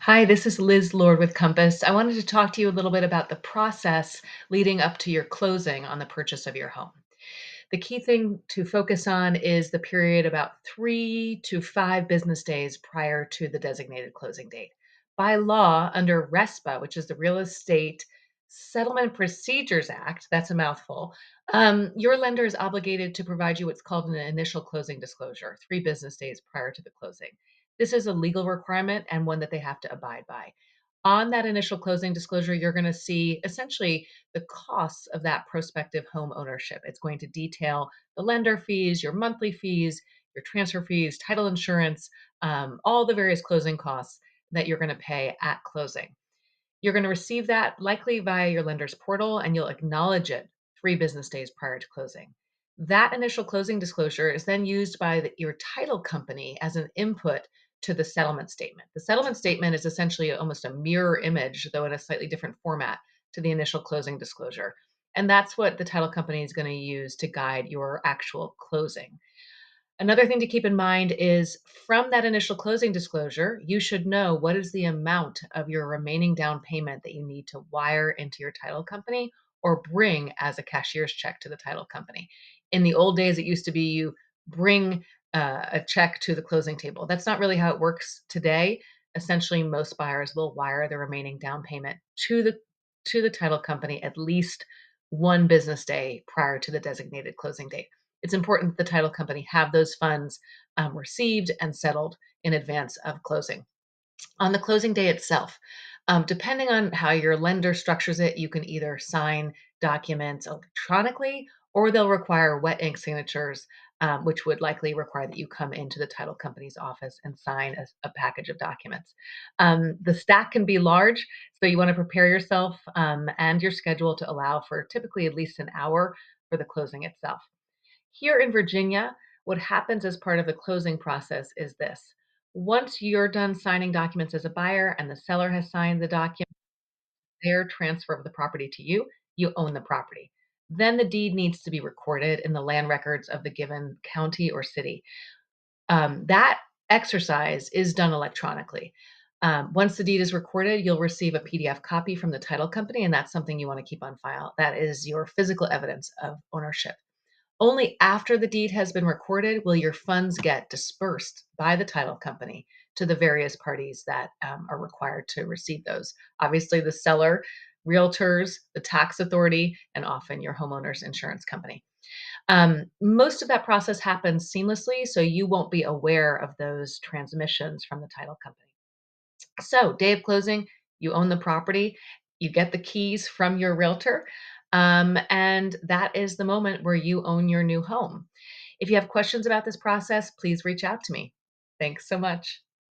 Hi, this is Liz Lord with Compass. I wanted to talk to you a little bit about the process leading up to your closing on the purchase of your home. The key thing to focus on is the period about 3 to 5 business days prior to the designated closing date. By law, under RESPA, which is the Real Estate Settlement Procedures Act, that's a mouthful, your lender is obligated to provide you what's called an initial closing disclosure 3 business days prior to the closing. This is a legal requirement and one that they have to abide by. On that initial closing disclosure, you're going to see essentially the costs of that prospective home ownership. It's going to detail the lender fees, your monthly fees, your transfer fees, title insurance, all the various closing costs that you're going to pay at closing. You're going to receive that likely via your lender's portal and you'll acknowledge it 3 business days prior to closing. That initial closing disclosure is then used by your title company as an input to the settlement statement. The settlement statement is essentially almost a mirror image, though in a slightly different format, to the initial closing disclosure. And that's what the title company is going to use to guide your actual closing. Another thing to keep in mind is from that initial closing disclosure, you should know what is the amount of your remaining down payment that you need to wire into your title company or bring as a cashier's check to the title company. In the old days, it used to be you bring a check to the closing table. That's not really how it works today. Essentially, most buyers will wire the remaining down payment to the title company at least 1 business day prior to the designated closing date. It's important that the title company have those funds received and settled in advance of closing. On the closing day itself, depending on how your lender structures it, you can either sign documents electronically or they'll require wet ink signatures, which would likely require that you come into the title company's office and sign a package of documents. The stack can be large, so you want to prepare yourself and your schedule to allow for typically at least an hour for the closing itself. Here in Virginia, what happens as part of the closing process is this. Once you're done signing documents as a buyer and the seller has signed the document, their transfer of the property to you, you own the property. Then the deed needs to be recorded in the land records of the given county or city. That exercise is done electronically. Once the deed is recorded, you'll receive a PDF copy from the title company, and that's something you want to keep on file. That is your physical evidence of ownership. Only after the deed has been recorded will your funds get dispersed by the title company to the various parties that are required to receive those. Obviously, the seller, realtors, the tax authority, and often your homeowner's insurance company. Most of that process happens seamlessly, so you won't be aware of those transmissions from the title company. So, day of closing, you own the property, you get the keys from your realtor, and that is the moment where you own your new home. If you have questions about this process, please reach out to me. Thanks so much.